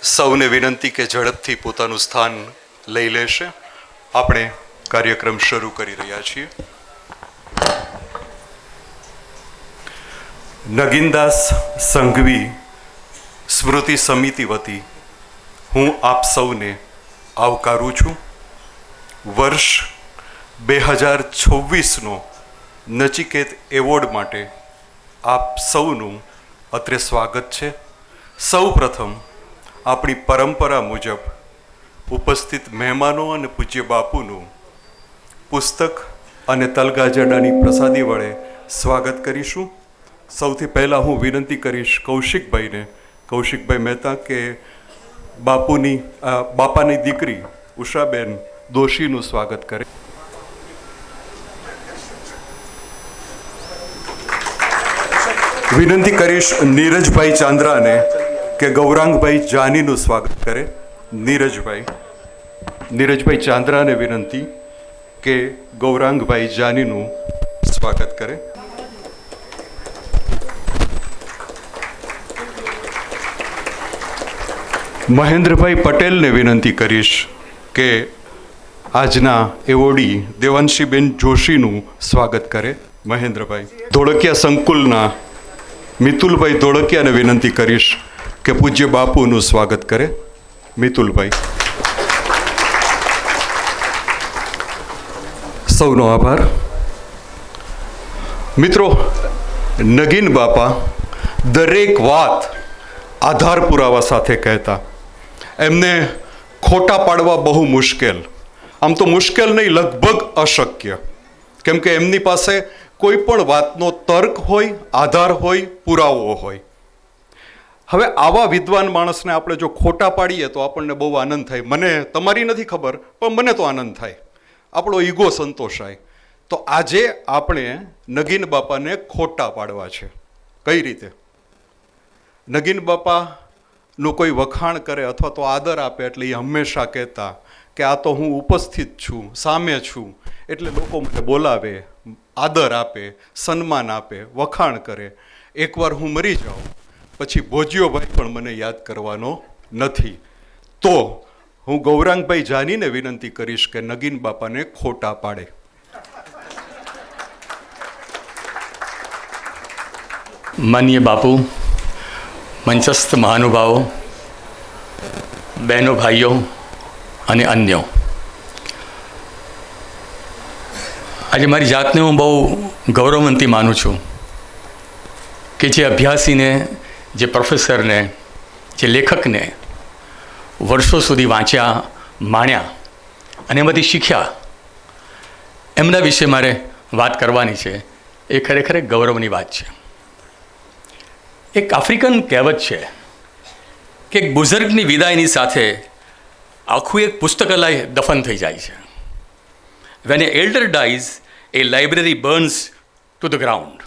સૌને વિનંતી કે ઝડપથી પોતાનું સ્થાન લઈ લેશે. આપણે કાર્યક્રમ શરૂ કરી રહ્યા છીએ. નગીનદાસ સંઘવી સ્મૃતિ સમિતિ વતી હું આપ સૌને આવકારું છું. વર્ષ 2026નો નચિકેત એવોર્ડ માટે આપ સૌનું અત્રે સ્વાગત છે. સૌ પ્રથમ આપણી પરંપરા મુજબ ઉપસ્થિત મહેમાનો અને પૂજ્ય બાપુનું પુસ્તક અને તલગાજરડાની પ્રસાદી વડે સ્વાગત કરીશું. સૌથી પહેલાં હું વિનંતી કરીશ કૌશિકભાઈ મહેતા કે બાપાની દીકરી ઉષાબેન દોશીનું સ્વાગત કરે. વિનંતી કરીશ નીરજભાઈ ચાંદ્રાને કે ગૌરાંગભાઈ જાનીનું સ્વાગત કરે. નીરજભાઈ ચાંદ્રાને વિનંતી કે ગૌરાંગભાઈ જાનીનું સ્વાગત કરે. મહેન્દ્રભાઈ પટેલને વિનંતી કરીશ કે આજના એવોર્ડી દેવાંશીબેન જોશીનું સ્વાગત કરે. મહેન્દ્રભાઈ. ધોળકિયા સંકુલના મિતુલભાઈ ધોળકિયાને વિનંતી કરીશ કે પૂજ્ય બાપુનું સ્વાગત કરે. મિતુલભાઈ. સૌનો આભાર. મિત્રો, નગીન બાપા દરેક વાત આધાર પુરાવા સાથે કહેતા. એમને ખોટા પાડવા બહુ મુશ્કેલ, આમ તો મુશ્કેલ નહીં, લગભગ અશક્ય, કેમ કે એમની પાસે કોઈ પણ વાતનો તર્ક હોય, આધાર હોય, પુરાવો હોય. હવે આવા વિદ્વાન માણસને આપણે જો ખોટા પાડીએ તો આપણને બહુ આનંદ થાય. મને તમારી નથી ખબર, પણ મને તો આનંદ થાય, આપણો ઈગો સંતોષાય. તો આજે આપણે નગીન બાપાને ખોટા પાડવા છે. કઈ રીતે? નગીન બાપાનું કોઈ વખાણ કરે અથવા તો આદર આપે એટલે એ હંમેશા કહેતા કે આ તો હું ઉપસ્થિત છું, સામે છું, એટલે લોકો મને બોલાવે, આદર આપે, સન્માન આપે, વખાણ કરે. એકવાર હું મરી જાઉં પછી ભોજિયોભાઈ પણ મને યાદ કરવાનો નથી. તો હું ગૌરાંગભાઈ જાનીને વિનંતી કરીશ કે નગીન બાપાને ખોટા પાડે. માનનીય બાપુ, મંચસ્થ મહાનુભાવો, બહેનો, ભાઈઓ અને અન્યો, આજે મારી જાતને હું બહુ ગૌરવવંતી માનું છું કે જે અભ્યાસીને, જે પ્રોફેસરને, જે લેખકને વર્ષો સુધી વાંચ્યા, માણ્યા અને એમાંથી શીખ્યા, એમના વિશે મારે વાત કરવાની છે. એ ખરેખર એક ગૌરવની વાત છે. એક આફ્રિકન કહેવત છે કે એક બુઝુર્ગની વિદાયની સાથે આખું એક પુસ્તકાલય દફન થઈ જાય છે. When a elder dies, a library burns to the ground.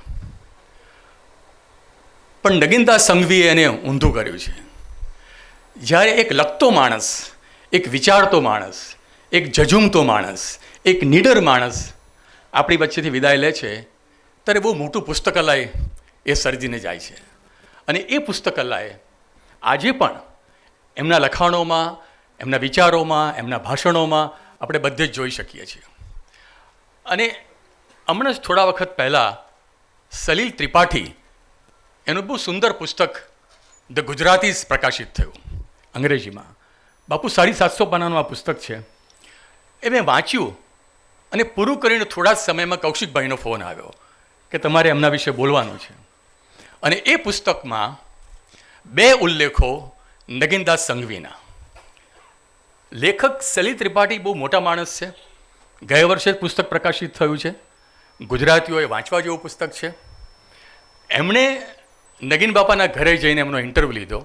પણ નગીનદાસ સંઘવીએ એને ઊંધું કર્યું છે. જ્યારે એક લખતો માણસ, એક વિચારતો માણસ, એક ઝઝૂમતો માણસ, એક નીડર માણસ આપણી વચ્ચેથી વિદાય લે છે ત્યારે બહુ મોટું પુસ્તકાલય એ સર્જીને જાય છે. અને એ પુસ્તકાલય આજે પણ એમના લખાણોમાં, એમના વિચારોમાં, એમના ભાષણોમાં આપણે બધે જ જોઈ શકીએ છીએ. અને હમણાં જ થોડા વખત પહેલાં સલીલ ત્રિપાઠી એનું બહુ સુંદર પુસ્તક ધ ગુજરાતીઝ પ્રકાશિત થયું અંગ્રેજીમાં. બાપુ 750 પાનાનું આ પુસ્તક છે. એ મેં વાંચ્યું અને પૂરું કરીને થોડા જ સમયમાં કૌશિકભાઈનો ફોન આવ્યો કે તમારે એમના વિશે બોલવાનું છે. અને એ પુસ્તકમાં 2 ઉલ્લેખો નગીનદાસ સંઘવીના. લેખક સલીલ ત્રિપાઠી બહુ મોટા માણસ છે. ગયા વર્ષે જ પુસ્તક પ્રકાશિત થયું છે. ગુજરાતીઓએ વાંચવા જેવું પુસ્તક છે. એમણે નગીન બાપાના ઘરે જઈને એમનો ઇન્ટરવ્યૂ લીધો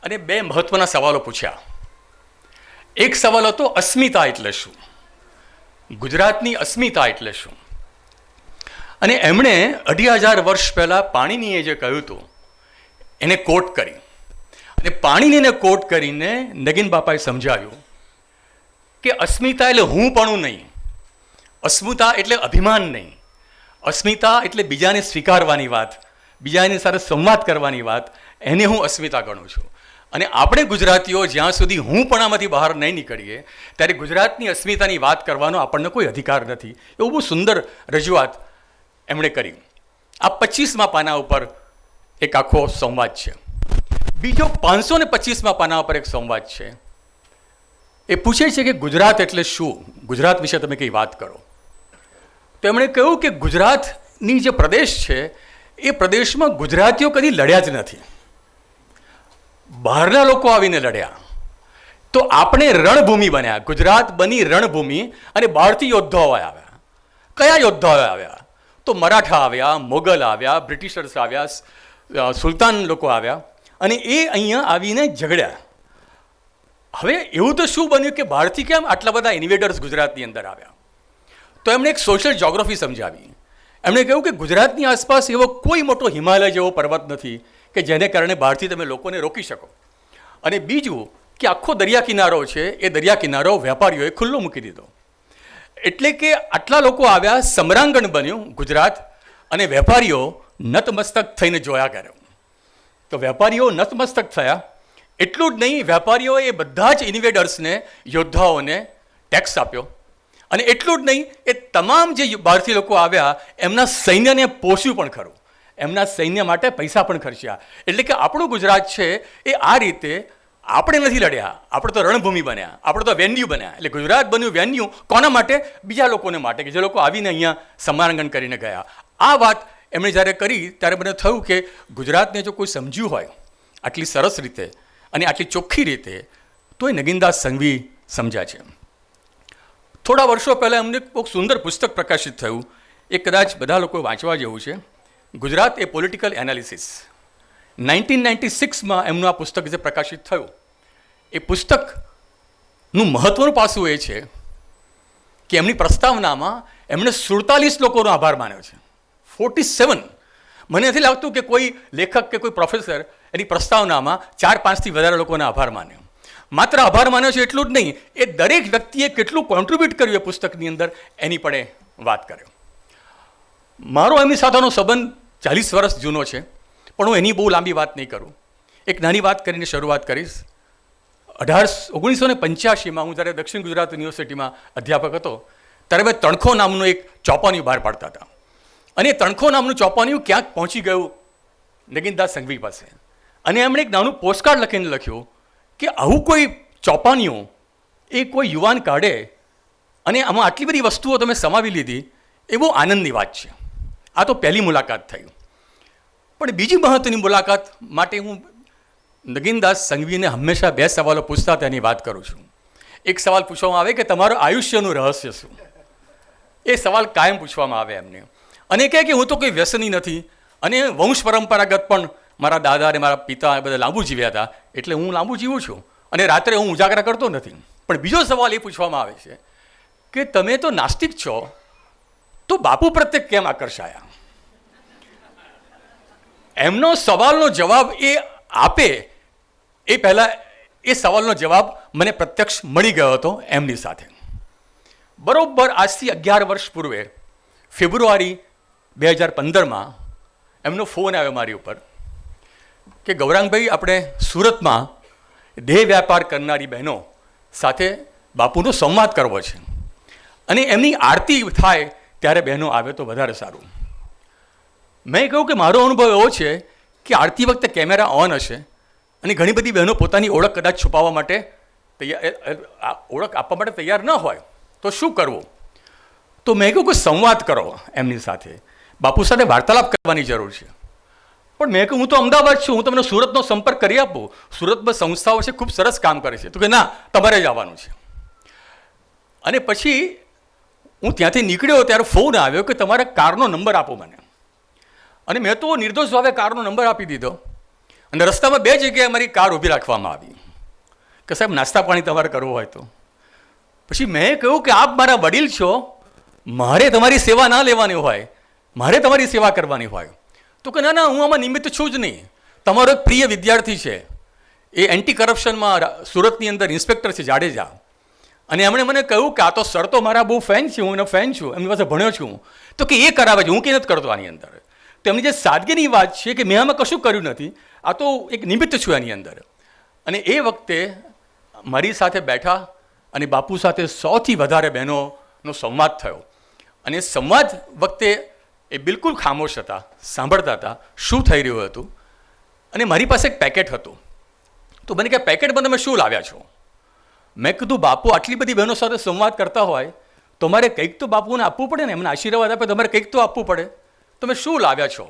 અને 2 મહત્ત્વના સવાલો પૂછ્યા. એક સવાલ હતો અસ્મિતા એટલે શું, ગુજરાતની અસ્મિતા એટલે શું. અને એમણે 2500 વર્ષ પહેલાં પાણીનીએ જે કહ્યું હતું એને કોટ કરી. અને પાણીનીને કોટ કરીને નગીન બાપાએ સમજાવ્યું કે અસ્મિતા એટલે હું પણ નહીં, અસ્મિતા એટલે અભિમાન નહીં, અસ્મિતા એટલે બીજાને સ્વીકારવાની વાત, બીજાની સાથે સંવાદ કરવાની વાત, એને હું અસ્મિતા ગણું છું. અને આપણે ગુજરાતીઓ જ્યાં સુધી હું પણ આમાંથી બહાર નહીં નીકળીએ ત્યારે ગુજરાતની અસ્મિતાની વાત કરવાનો આપણને કોઈ અધિકાર નથી. એવું બહુ સુંદર રજૂઆત એમણે કરી. આ 25મા પાના ઉપર એક આખો સંવાદ છે. બીજો 525મા પાના ઉપર એક સંવાદ છે. એ પૂછે છે કે ગુજરાત એટલે શું, ગુજરાત વિશે તમે કંઈ વાત કરો. તો એમણે કહ્યું કે ગુજરાતની જે પ્રદેશ છે એ પ્રદેશમાં ગુજરાતીઓ કદી લડ્યા જ નથી. બહારના લોકો આવીને લડ્યા. તો આપણે રણભૂમિ બન્યા. ગુજરાત બની રણભૂમિ અને બહારથી યોદ્ધાઓ આવ્યા. કયા યોદ્ધાઓ આવ્યા? તો મરાઠા આવ્યા, મોગલ આવ્યા, બ્રિટિશર્સ આવ્યા, સુલતાન લોકો આવ્યા અને એ અહીંયા આવીને ઝઘડ્યા. હવે એવું તો શું બન્યું કે બહારથી કેમ આટલા બધા ઇન્વેડર્સ ગુજરાતની અંદર આવ્યા? તો એમણે એક સોશિયલ જ્યોગ્રાફી સમજાવી. એમણે કહ્યું કે ગુજરાતની આસપાસ એવો કોઈ મોટો હિમાલય જેવો પર્વત નથી કે જેને કારણે બહારથી તમે લોકોને રોકી શકો. અને બીજું કે આખો દરિયા કિનારો છે એ દરિયા કિનારો વેપારીઓએ ખુલ્લો મૂકી દીધો. એટલે કે આટલા લોકો આવ્યા, સમરાંગણ બન્યું ગુજરાત અને વેપારીઓ નતમસ્તક થઈને જોયા કર્યો. તો વેપારીઓ નતમસ્તક થયા. એટલું જ નહીં, વેપારીઓએ બધા જ ઇન્વેડર્સને, યોદ્ધાઓને ટેક્સ આપ્યો. અને એટલું જ નહીં, એ તમામ જે બહારથી લોકો આવ્યા એમના સૈન્યને પોષ્યું પણ ખરું. એમના સૈન્ય માટે પૈસા પણ ખર્ચ્યા. એટલે કે આપણું ગુજરાત છે એ આ રીતે આપણે નથી લડ્યા, આપણે તો રણભૂમિ બન્યા, આપણે તો વેન્યુ બન્યા. એટલે ગુજરાત બન્યું વેન્યુ કોના માટે? બીજા લોકોને માટે, કે જે લોકો આવીને અહીંયા સમારંગન કરીને ગયા. આ વાત એમણે જ્યારે કરી ત્યારે મને થયું કે ગુજરાતને જો કોઈ સમજ્યું હોય આટલી સરસ રીતે અને આટલી ચોખ્ખી રીતે તો એ નગીનદાસ સંઘવી સમજ્યા છે. થોડા વર્ષો પહેલાં એમને બહુ સુંદર પુસ્તક પ્રકાશિત થયું. એ કદાચ બધા લોકો વાંચવા જેવું છે. ગુજરાત એ પોલિટિકલ એનાલિસિસ. 1996માં એમનું આ પુસ્તક જે પ્રકાશિત થયું, એ પુસ્તકનું મહત્ત્વનું પાસું એ છે કે એમની પ્રસ્તાવનામાં એમણે 47 લોકોનો આભાર માન્યો છે. 47. મને નથી લાગતું કે કોઈ લેખક કે કોઈ પ્રોફેસર એની પ્રસ્તાવનામાં 4-5થી વધારે લોકોનો આભાર માન્યો. માત્ર આભાર માન્યો છે એટલું જ નહીં, એ દરેક વ્યક્તિએ કેટલું કોન્ટ્રીબ્યુટ કર્યું એ પુસ્તકની અંદર એની પણ એ વાત કર્યો. મારો એમની સાથેનો સંબંધ 40 વર્ષ જૂનો છે, પણ હું એની બહુ લાંબી વાત નહીં કરું. એક નાની વાત કરીને શરૂઆત કરીશ. 1985માં હું જ્યારે દક્ષિણ ગુજરાત યુનિવર્સિટીમાં અધ્યાપક હતો ત્યારે મેં તણખો નામનું એક ચોપાનિયું બહાર પાડતા હતા. અને એ તણખો નામનું ચોપાનિયું ક્યાંક પહોંચી ગયું નગીનદાસ સંઘવી પાસે. અને એમણે એક નાનું પોસ્ટકાર્ડ લખીને લખ્યું કે આવું કોઈ ચોપાનિયું એ કોઈ યુવાન કાઢે અને આમાં આટલી બધી વસ્તુઓ તમે સમાવી લીધી, એ બહુ આનંદની વાત છે. આ તો પહેલી મુલાકાત થઈ. પણ બીજી મહત્ત્વની મુલાકાત માટે હું નગીનદાસ સંઘવીને હંમેશા 2 સવાલો પૂછતા તેની વાત કરું છું. એક સવાલ પૂછવામાં આવે કે તમારું આયુષ્યનું રહસ્ય શું? એ સવાલ કાયમ પૂછવામાં આવે એમને. અને કહે કે હું તો કોઈ વ્યસની નથી અને વંશ પરંપરાગત પણ મારા દાદા અને મારા પિતા બધા લાંબુ જીવ્યા હતા, એટલે હું લાંબુ જીવું છું અને રાત્રે હું ઉજાગરા કરતો નથી. પણ બીજો સવાલ એ પૂછવામાં આવે છે કે તમે તો નાસ્તિક છો, તો બાપુ પ્રત્યે કેમ આકર્ષાયા? એમનો સવાલનો જવાબ એ આપે એ પહેલાં એ સવાલનો જવાબ મને પ્રત્યક્ષ મળી ગયો હતો એમની સાથે. બરોબર આજથી 11 વર્ષ પૂર્વે ફેબ્રુઆરી 2015માં એમનો ફોન આવ્યો મારી ઉપર કે ગૌરાંગભાઈ, આપણે સુરતમાં દેહ વ્યાપાર કરનારી બહેનો સાથે બાપુનો સંવાદ કરવો છે અને એમની આરતી થાય ત્યારે બહેનો આવે તો વધારે સારું. મેં કહ્યું કે મારો અનુભવ એવો છે કે આરતી વખતે કેમેરા ઓન હશે અને ઘણી બધી બહેનો પોતાની ઓળખ કદાચ છુપાવવા માટે ઓળખ આપવા માટે તૈયાર ન હોય તો શું કરવું? તો મેં કહ્યું કે સંવાદ કરો એમની સાથે, બાપુ સાથે વાર્તાલાપ કરવાની જરૂર છે. પણ મેં કહ્યું હું તો અમદાવાદ છું, હું તમને સુરતનો સંપર્ક કરી આપું, સુરતમાં સંસ્થાઓ છે ખૂબ સરસ કામ કરે છે. તો કે ના, તમારે જ આવવાનું છે. અને પછી હું ત્યાંથી નીકળ્યો ત્યારે ફોન આવ્યો કે તમારા કારનો નંબર આપો મને. અને મેં તો નિર્દોષ ભાવે કારનો નંબર આપી દીધો. અને રસ્તામાં 2 જગ્યાએ મારી કાર ઊભી રાખવામાં આવી કે સાહેબ નાસ્તા પાણી તમારે કરવું હોય તો. પછી મેં કહ્યું કે આપ મારા વડીલ છો, મારે તમારી સેવા ના લેવાની હોય, મારે તમારી સેવા કરવાની હોય. તો કે ના ના, હું આમાં નિમિત્ત છું જ નહીં. તમારો એક પ્રિય વિદ્યાર્થી છે, એ એન્ટી કરપ્શનમાં સુરતની અંદર ઇન્સ્પેક્ટર છે, જાડેજા. અને એમણે મને કહ્યું કે આ તો સર તો મારા બહુ ફેન છે, હું એનો ફેન છું, એમની પાસે ભણ્યો છું. તો કે એ કરાવે છે, હું કંઈ નથી કરતો આની અંદર. તો એમની જે સાદગીની વાત છે કે મેં આમાં કશું કર્યું નથી, આ તો એક નિમિત્ત છું એની અંદર. અને એ વખતે મારી સાથે બેઠા અને બાપુ સાથે 100થી વધારે બહેનોનો સંવાદ થયો. અને સંવાદ વખતે એ બિલકુલ ખામોશ હતા, સાંભળતા હતા શું થઈ રહ્યું હતું. અને મારી પાસે એક પેકેટ હતું. તો મને કે પેકેટમાં તમે શું લાવ્યા છો? મેં કીધું બાપુ આટલી બધી બહેનો સાથે સંવાદ કરતા હોય તો મારે કંઈક તો બાપુને આપવું પડે ને, એમને આશીર્વાદ આપે તમારે કંઈક તો આપવું પડે. તમે શું લાવ્યા છો?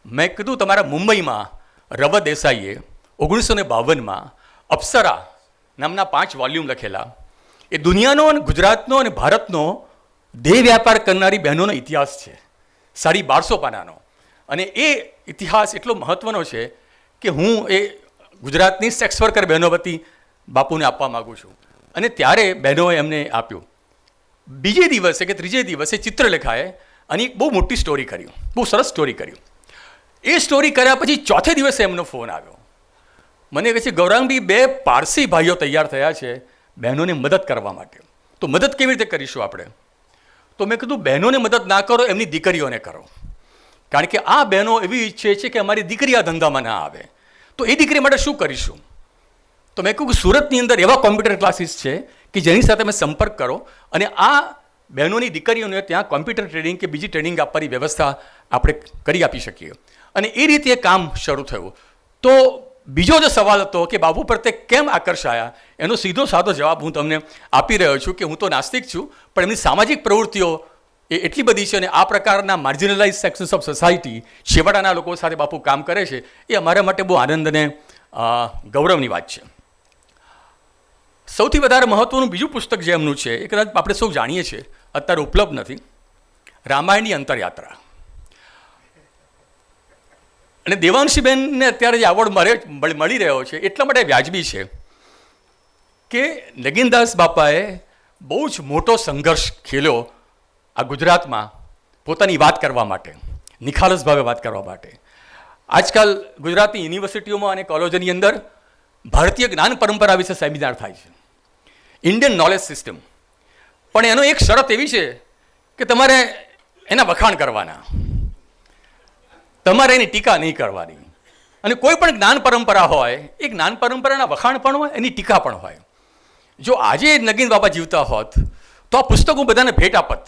મેં કીધું તમારા મુંબઈમાં રવ દેસાઈએ 1952માં અપ્સરા નામના 5 વોલ્યુમ લખેલા. એ દુનિયાનો અને ગુજરાતનો અને ભારતનો દેહ વ્યાપાર કરનારી બહેનોનો ઇતિહાસ છે, 1250 પાનાનો. અને એ ઇતિહાસ એટલો મહત્ત્વનો છે કે હું એ ગુજરાતની સેક્સ વર્કર બહેનો વતી બાપુને આપવા માગું છું. અને ત્યારે બહેનોએ એમને આપ્યું. બીજે દિવસે કે ત્રીજે દિવસે ચિત્રલેખાએ અને એક બહુ મોટી સ્ટોરી કર્યું, બહુ સરસ સ્ટોરી કર્યું. એ સ્ટોરી કર્યા પછી ચોથે દિવસે એમનો ફોન આવ્યો. મને કહે છે ગૌરાંગભાઈ 2 પારસી ભાઈઓ તૈયાર થયા છે બહેનોને મદદ કરવા માટે. તો મદદ કેવી રીતે કરીશું આપણે? તો મેં કીધું બહેનોને મદદ ના કરો, એમની દીકરીઓને કરો. કારણ કે આ બહેનો એવી ઈચ્છે છે કે અમારી દીકરી આ ધંધામાં ના આવે. તો એ દીકરી માટે શું કરીશું? તો મેં કહ્યું કે સુરતની અંદર એવા કોમ્પ્યુટર ક્લાસીસ છે કે જેની સાથે તમે સંપર્ક કરો અને આ બહેનોની દીકરીઓને ત્યાં કોમ્પ્યુટર ટ્રેનિંગ કે બીજી ટ્રેનિંગ આપવાની વ્યવસ્થા આપણે કરી આપી શકીએ. અને એ રીતે કામ શરૂ થયું. તો બીજો જે સવાલ હતો કે બાપુ પ્રત્યે કેમ આકર્ષાયા, એનો સીધો સાદો જવાબ હું તમને આપી રહ્યો છું કે હું તો નાસ્તિક છું, પણ એમની સામાજિક પ્રવૃત્તિઓ એ એટલી બધી છે અને આ પ્રકારના માર્જિનલાઇઝ સેક્શન્સ ઓફ સોસાયટી, છેવાડાના લોકો સાથે બાપુ કામ કરે છે, એ અમારા માટે બહુ આનંદ અને ગૌરવની વાત છે. સૌથી વધારે મહત્ત્વનું બીજું પુસ્તક જે એમનું છે એ કદાચ આપણે સૌ જાણીએ છીએ, અત્યારે ઉપલબ્ધ નથી, રામાયણની અંતરયાત્રા. અને દેવાંશીબેનને અત્યારે જે એવોર્ડ મળી રહ્યો છે એટલા માટે વ્યાજબી છે કે નગીનદાસ બાપાએ બહુ જ મોટો સંઘર્ષ ખેલ્યો આ ગુજરાતમાં પોતાની વાત કરવા માટે, નિખાલસ ભાવે વાત કરવા માટે. આજકાલ ગુજરાતની યુનિવર્સિટીઓમાં અને કોલેજોની અંદર ભારતીય જ્ઞાન પરંપરા વિશે સેમિનાર થાય છે, ઇન્ડિયન નોલેજ સિસ્ટમ. પણ એનો એક શરત એવી છે કે તમારે એના વખાણ કરવાના, તમારે એની ટીકા નહીં કરવાની. અને કોઈ પણ જ્ઞાન પરંપરા હોય એ જ્ઞાન પરંપરાના વખાણ પણ હોય, એની ટીકા પણ હોય. જો આજે નગીન બાપા જીવતા હોત તો આ પુસ્તક હું બધાને ભેટ આપત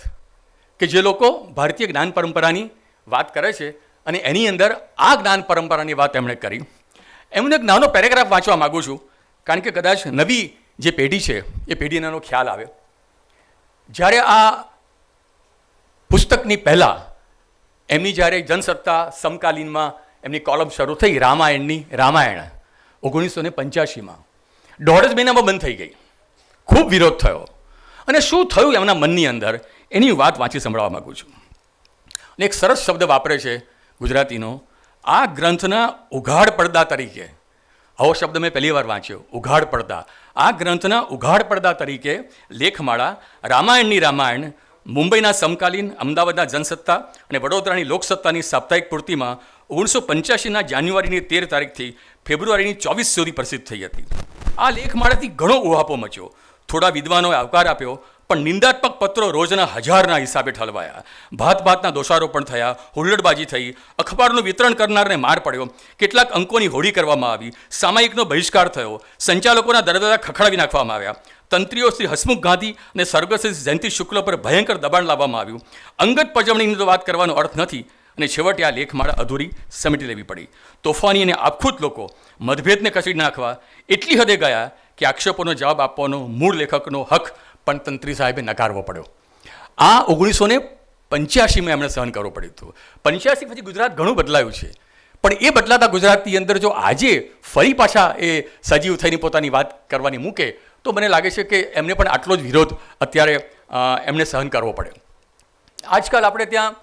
કે જે લોકો ભારતીય જ્ઞાન પરંપરાની વાત કરે છે અને એની અંદર આ જ્ઞાન પરંપરાની વાત એમણે કરી. એમનો એક નાનો પેરેગ્રાફ વાંચવા માગું છું કારણ કે કદાચ નવી જે પેઢી છે એ પેઢીને એનો ખ્યાલ આવે. જ્યારે આ પુસ્તકની પહેલાં એમની જ્યારે જનસત્તા સમકાલીનમાં એમની કોલમ શરૂ થઈ રામાયણ 1985માં, 1.5 મહિનામાં બંધ થઈ ગઈ. ખૂબ વિરોધ થયો. અને શું થયું એમના મનની અંદર એની વાત વાંચી સંભળાવવા માગું છું. અને એક સરસ શબ્દ વાપરે છે ગુજરાતીનો, આ ગ્રંથના ઉઘાડ પડદા તરીકે, આવો શબ્દ મેં પહેલી વાર વાંચ્યો, ઉઘાડ પડદા. આ ગ્રંથના ઉઘાડ પડદા તરીકે લેખમાળા રામાયણ મુંબઈના સમકાલીન, અમદાવાદના જનસત્તા અને વડોદરાની લોકસત્તાની સાપ્તાહિક પૂર્તિમાં 1985ના જાન્યુઆરીની 13 તારીખથી ફેબ્રુઆરીની 24 સુધી પ્રસિદ્ધ થઈ હતી. આ લેખમાળાથી ઘણો ઉહાપો મચ્યો. થોડા વિદ્વાનોએ આવકાર આપ્યો, પણ નિંદાત્મક પત્રો રોજના 1000ના હિસાબે ઠલવાયા. ભાતના દોષારો પણ થયા, હુલ્લડબાજી થઈ, અખબારનું વિતરણ કરનારને માર પડ્યો, કેટલાક અંકોની હોળી કરવામાં આવી, સામાયિકનો બહિષ્કાર થયો, સંચાલકોના દરવાજા ખખડાવી નાખવામાં આવ્યા, તંત્રીઓ શ્રી હસમુખ ગાંધી અને સ્વર્ગસ્થ જયંતિ શુક્લ પર ભયંકર દબાણ લાવવામાં આવ્યું. અંગત પજવણીની તો વાત કરવાનો અર્થ નથી અને છેવટે આ લેખમાળા અધૂરી સમેટી લેવી પડી. તોફાની અને આપખુદ લોકો મતભેદને કચડી નાખવા એટલી હદે ગયા કે આક્ષેપોનો જવાબ આપવાનો મૂળ લેખકનો હક પણ તંત્રી સાહેબે નકારવો પડ્યો. આ 1985માં એમણે સહન કરવું પડ્યું હતું. 85 પછી ગુજરાત ઘણું બદલાયું છે, પણ એ બદલાતા ગુજરાતની અંદર જો આજે ફરી પાછા એ સજીવ થઈને પોતાની વાત કરવાની મૂકે તો મને લાગે છે કે એમને પણ આટલો જ વિરોધ અત્યારે એમને સહન કરવો પડે. આજકાલ આપણે ત્યાં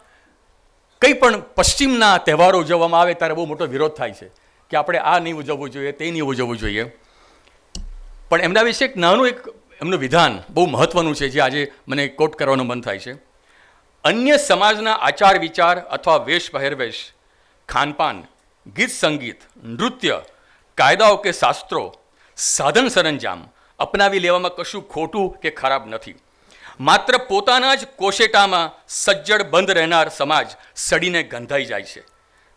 કંઈ પણ પશ્ચિમના તહેવારો ઉજવવામાં આવે ત્યારે બહુ મોટો વિરોધ થાય છે કે આપણે આ નહીં ઉજવવું જોઈએ, તે નહીં ઉજવવું જોઈએ. પણ એમના વિશે એક નાનું એમનું વિધાન બહુ મહત્ત્વનું છે જે આજે મને કોટ કરવાનું મન થાય છે. અન્ય સમાજના આચાર વિચાર અથવા વેશ પહેરવેશ, ખાનપાન, ગીત સંગીત, નૃત્ય, કાયદાઓ કે શાસ્ત્રો, સાધન સરંજામ અપનાવી લેવામાં કશું ખોટું કે ખરાબ નથી. માત્ર પોતાના જ કોશેટામાં સજ્જડ બંધ રહેનાર સમાજ સડીને ગંધાઈ જાય છે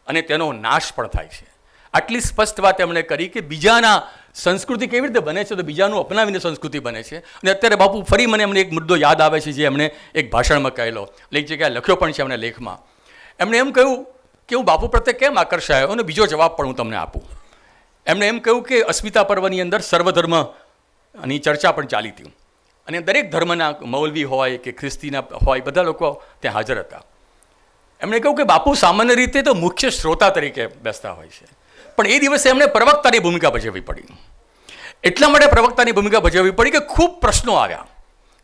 અને તેનો નાશ પણ થાય છે. આટલી સ્પષ્ટ વાત એમણે કરી કે બીજાના સંસ્કૃતિ કેવી રીતે બને છે તો બીજાનું અપનાવીને સંસ્કૃતિ બને છે. અને અત્યારે બાપુ ફરી મને એમને એક મુદ્દો યાદ આવે છે જે એમણે એક ભાષણમાં કહેલો, એક જગ્યાએ લખ્યો પણ છે એમણે લેખમાં. એમણે એમ કહ્યું કે હું બાપુ પ્રત્યે કેમ આકર્ષાયો, અને બીજો જવાબ પણ હું તમને આપું. એમણે એમ કહ્યું કે અસ્મિતા પર્વની અંદર સર્વધર્મની ચર્ચા પણ ચાલી હતી, અને દરેક ધર્મના મૌલવી હોય કે ખ્રિસ્તીના હોય બધા લોકો ત્યાં હાજર હતા. એમણે કહ્યું કે બાપુ સામાન્ય રીતે તો મુખ્ય શ્રોતા તરીકે બેસતા હોય છે, પણ એ દિવસે એમણે પ્રવક્તાની ભૂમિકા ભજવવી પડી. એટલા માટે પ્રવક્તાની ભૂમિકા ભજવવી પડી કે ખૂબ પ્રશ્નો આવ્યા,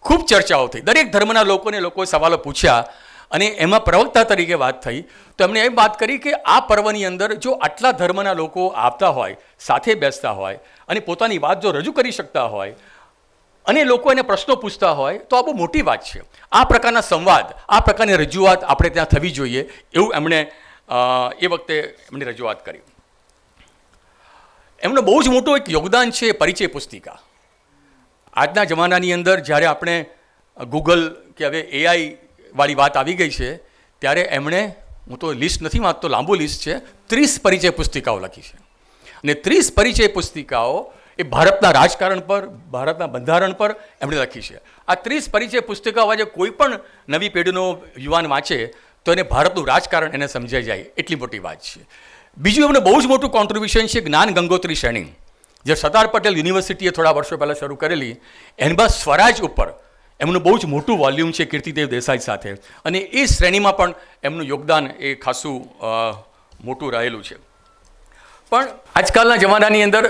ખૂબ ચર્ચાઓ થઈ, દરેક ધર્મના લોકોએ સવાલો પૂછ્યા, અને એમાં પ્રવક્તા તરીકે વાત થઈ. તો એમણે એમ વાત કરી કે આ પર્વની અંદર જો આટલા ધર્મના લોકો આવતા હોય, સાથે બેસતા હોય, અને પોતાની વાત જો રજૂ કરી શકતા હોય, અને લોકો એને પ્રશ્નો પૂછતા હોય, તો આ બહુ મોટી વાત છે. આ પ્રકારના સંવાદ, આ પ્રકારની રજૂઆત આપણે ત્યાં થવી જોઈએ, એવું એમણે એ વખતે એમની રજૂઆત કરી. એમનું બહુ જ મોટું એક યોગદાન છે પરિચય પુસ્તિકા. આજના જમાનાની અંદર જ્યારે આપણે ગૂગલ કે હવે એઆઈ વાળી વાત આવી ગઈ છે, ત્યારે એમણે, હું તો લિસ્ટ નથી વાંચતો, લાંબુ લિસ્ટ છે, 30 પરિચય પુસ્તિકાઓ લખી છે. અને 30 પરિચય પુસ્તિકાઓ એ ભારતના રાજકારણ પર, ભારતના બંધારણ પર એમણે લખી છે. આ 30 પરિચય પુસ્તિકાઓ આજે કોઈ પણ નવી પેઢીનો યુવાન વાંચે તો એને ભારતનું રાજકારણ એને સમજાઈ જાય, એટલી મોટી વાત છે. બીજું એમને બહુ જ મોટું કોન્ટ્રીબ્યુશન છે જ્ઞાન ગંગોત્રી શ્રેણી, જે સરદાર પટેલ યુનિવર્સિટીએ થોડા વર્ષો પહેલાં શરૂ કરેલી. એમાં સ્વરાજ ઉપર એમનું બહુ જ મોટું વોલ્યુમ છે કીર્તિદેવ દેસાઈ સાથે, અને એ શ્રેણીમાં પણ એમનું યોગદાન એ ખાસું મોટું રહેલું છે. પણ આજકાલના જમાનાની અંદર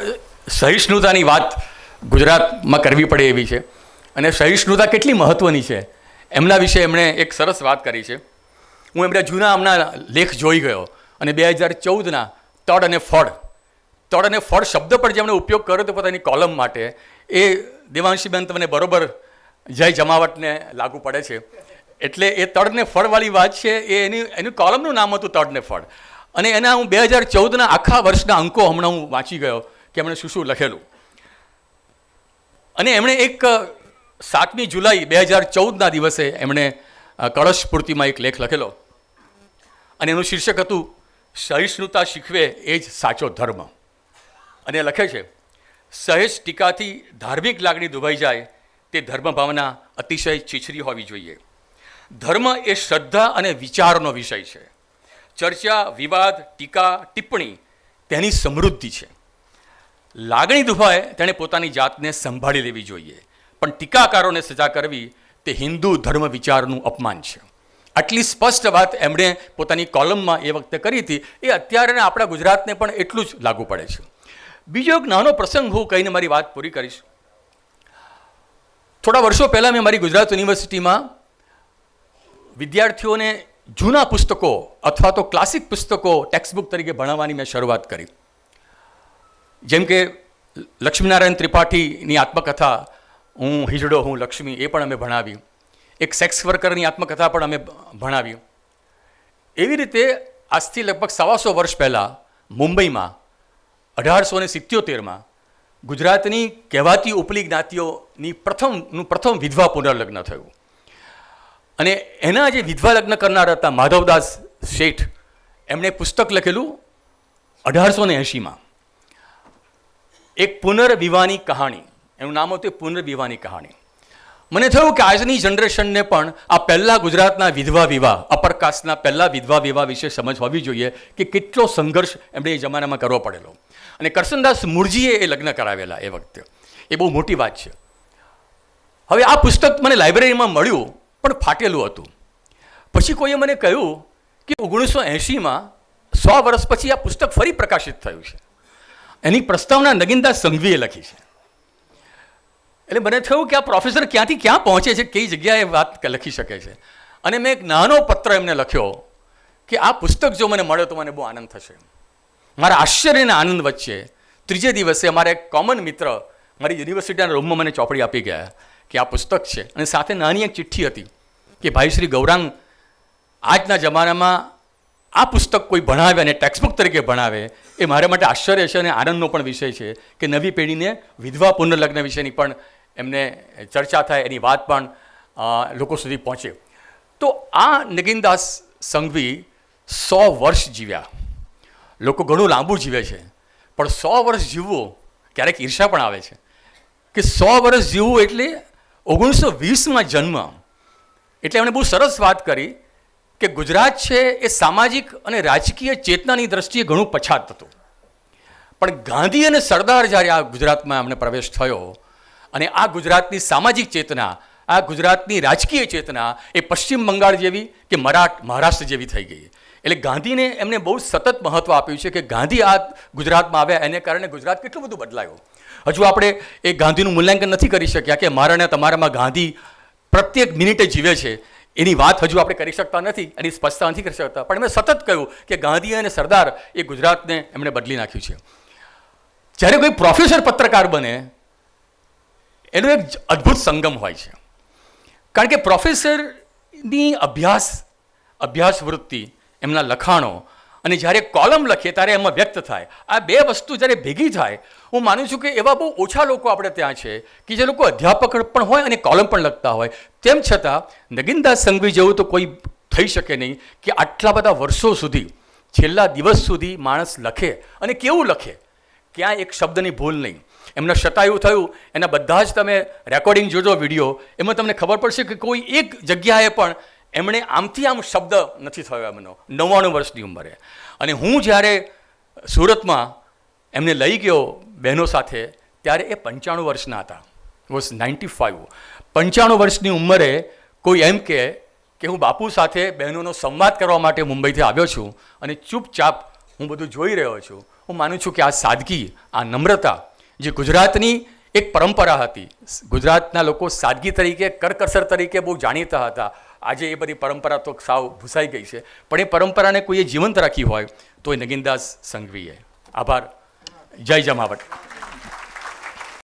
સહિષ્ણુતાની વાત ગુજરાતમાં કરવી પડે એવી છે, અને સહિષ્ણુતા કેટલી મહત્ત્વની છે એમના વિશે એમણે એક સરસ વાત કરી છે. હું એમના જૂના લેખ જોઈ ગયો, અને 2014ના તડ અને ફળ શબ્દ પર જેમણે ઉપયોગ કર્યો હતો પોતાની કોલમ માટે, એ દેવાંશીબેન તમને બરોબર જય જમાવટને લાગુ પડે છે. એટલે એ તડ ને ફળવાળી વાત છે, એ એની કોલમનું નામ હતું તડ ને ફળ. અને એના હું 2014ના આખા વર્ષના અંકો હમણાં હું વાંચી ગયો કે એમણે શું શું લખેલું. અને એમણે એક 7મી જુલાઈ 2014ના દિવસે એમણે કળશ પૂર્તિમાં એક લેખ લખેલો, અને એનું શીર્ષક હતું સહિષ્ણુતા શીખવે એ જ સાચો ધર્મ. અને લખે છે, સહેજ ટીકાથી ધાર્મિક લાગણી દુભાઈ જાય તે ધર્મ ભાવના અતિશય છીછરી હોવી જોઈએ. ધર્મ એ શ્રદ્ધા અને વિચારનો વિષય છે. ચર્ચા, વિવાદ, ટીકા, ટિપ્પણી તેની સમૃદ્ધિ છે. લાગણી દુભાય તેણે પોતાની જાતને સંભાળી લેવી જોઈએ, પણ ટીકાકારોને સજા કરવી તે હિન્દુ ધર્મ વિચારનું અપમાન છે. આટલી સ્પષ્ટ વાત એમણે પોતાની કોલમમાં એ વખતે કરી હતી. એ અત્યારે આપણા ગુજરાતને પણ એટલું જ લાગુ પડે છે. બીજો એક નાનો પ્રસંગ હું કહીને મારી વાત પૂરી કરીશ. થોડા વર્ષો પહેલાં મેં મારી ગુજરાત યુનિવર્સિટીમાં વિદ્યાર્થીઓને જૂના પુસ્તકો અથવા તો ક્લાસિક પુસ્તકો ટેક્સ્ટબુક તરીકે ભણાવવાની મેં શરૂઆત કરી. જેમ કે લક્ષ્મીનારાયણ ત્રિપાઠીની આત્મકથા હું હિજડો હું લક્ષ્મી, એ પણ અમે ભણાવી. એક સેક્સ વર્કરની આત્મકથા પણ અમે ભણાવી. એવી રીતે આજથી લગભગ 125 વર્ષ પહેલાં મુંબઈમાં 1877માં ગુજરાતની કહેવાતી ઉપલી જ્ઞાતિઓની પ્રથમ વિધવા પુનર્લગ્ન થયું. અને એના જે વિધવા લગ્ન કરનાર હતા માધવદાસ શેઠ, એમણે પુસ્તક લખેલું 1880માં, એક પુનર્વિવાહની કહાણી. એનું નામ હતું પુનર્વિવાહની કહાણી. મને થયું કે આજની જનરેશનને પણ આ પહેલાં ગુજરાતના વિધવા વિવાહ, અપરકાસ્ટના પહેલાં વિધવા વિવાહ વિશે સમજ હોવી જોઈએ કે કેટલો સંઘર્ષ એમણે એ જમાનામાં કરવો પડેલો. અને કરસનદાસ મુરજીએ એ લગ્ન કરાવેલા એ વખતે. એ બહુ મોટી વાત છે. હવે આ પુસ્તક મને લાઇબ્રેરીમાં મળ્યું, પણ ફાટેલું હતું. પછી કોઈએ મને કહ્યું કે 1980માં 100 વર્ષ પછી આ પુસ્તક ફરી પ્રકાશિત થયું છે. એની પ્રસ્તાવના નગીનદાસ સંઘવીએ લખી છે. એટલે મને થયું કે આ પ્રોફેસર ક્યાંથી ક્યાં પહોંચે છે, કઈ જગ્યાએ વાત લખી શકે છે. અને મેં એક નાનો પત્ર એમને લખ્યો કે આ પુસ્તક જો મને મળે તો મને બહુ આનંદ થશે. મારા આશ્ચર્ય અને આનંદ વચ્ચે ત્રીજે દિવસે અમારા એક કોમન મિત્ર મારી યુનિવર્સિટીના રૂમમાં મને ચોપડી આપી ગયા કે આ પુસ્તક છે, અને સાથે નાની એક ચિઠ્ઠી હતી કે ભાઈ શ્રી ગૌરાંગ, આજના જમાનામાં આ પુસ્તક કોઈ ભણાવે અને ટેક્સ્ટબુક તરીકે ભણાવે એ મારા માટે આશ્ચર્ય છે અને આનંદનો પણ વિષય છે કે નવી પેઢીને વિધવા પુનર્લગ્ન વિશેની પણ એમને ચર્ચા થાય, એની વાત પણ લોકો સુધી પહોંચે. તો આ નગીનદાસ સંઘવી 100 વર્ષ જીવ્યા. લોકો ઘણું લાંબુ જીવે છે, પણ 100 વર્ષ જીવવું ક્યારેક ઈર્ષા પણ આવે છે કે 100 વર્ષ જીવવું એટલે 1920માં જન્મ. એટલે એમણે બહુ સરસ વાત કરી કે ગુજરાત છે એ સામાજિક અને રાજકીય ચેતનાની દ્રષ્ટિએ ઘણું પછાત હતું, પણ ગાંધી અને સરદાર જ્યારે આ ગુજરાતમાં એમને પ્રવેશ થયો અને આ ગુજરાતની સામાજિક ચેતના, આ ગુજરાતની રાજકીય ચેતના એ પશ્ચિમ બંગાળ જેવી કે મહારાષ્ટ્ર જેવી થઈ ગઈ. એટલે ગાંધીને એમને બહુ સતત મહત્ત્વ આપ્યું છે કે ગાંધી આ ગુજરાતમાં આવ્યા એને કારણે ગુજરાત કેટલું બધું બદલાયું. હજુ આપણે એ ગાંધીનું મૂલ્યાંકન નથી કરી શક્યા કે મારા ને તમારામાં ગાંધી પ્રત્યેક મિનિટે જીવે છે, એની વાત હજુ આપણે કરી શકતા નથી, એની સ્પષ્ટતા નથી કરી શકતા, પણ એમણે સતત કહ્યું કે ગાંધી અને સરદાર એ ગુજરાતને એમણે બદલી નાખ્યું છે. જ્યારે કોઈ પ્રોફેસર પત્રકાર બને એનો એક અદ્ભુત સંગમ હોય છે, કારણ કે પ્રોફેસરની અભ્યાસ વૃત્તિ, એમના લખાણો અને જ્યારે કોલમ લખીએ ત્યારે એમાં વ્યક્ત થાય, આ બે વસ્તુ જ્યારે ભેગી થાય, હું માનું છું કે એવા બહુ ઓછા લોકો આપણે ત્યાં છે કે જે લોકો અધ્યાપક પણ હોય અને કોલમ પણ લખતા હોય. તેમ છતાં નગીનદાસ સંઘવી જેવું તો કોઈ થઈ શકે નહીં કે આટલા બધા વર્ષો સુધી, છેલ્લા દિવસ સુધી માણસ લખે અને કેવું લખે, ક્યાંય એક શબ્દની ભૂલ નહીં. એમના શતાયું થયું એના બધા જ તમે રેકોર્ડિંગ જોજો વિડીયો, એમાં તમને ખબર પડશે કે કોઈ એક જગ્યાએ પણ એમણે આમથી આમ શબ્દ નથી થયો એમનો 99 વર્ષની ઉંમરે. અને હું જ્યારે સુરતમાં એમને લઈ ગયો બહેનો સાથે, ત્યારે એ 95 વર્ષના હતા. વોઝ 95. 95 વર્ષની ઉંમરે કોઈ એમ કે હું બાપુ સાથે બહેનોનો સંવાદ કરવા માટે મુંબઈથી આવ્યો છું અને ચૂપચાપ હું બધું જોઈ રહ્યો છું. હું માનું છું કે આ સાદગી, આ નમ્રતા જે ગુજરાતની એક પરંપરા હતી, ગુજરાતના લોકો સાદગી તરીકે, કરકસર તરીકે બહુ જાણીતા હતા. આજે એ બધી પરંપરા તો સાવ ભૂસાઈ ગઈ છે, પણ એ પરંપરાને કોઈએ જીવંત રાખી હોય તો એ નગીનદાસ સંઘવીએ. આભાર. જય જમાવટ.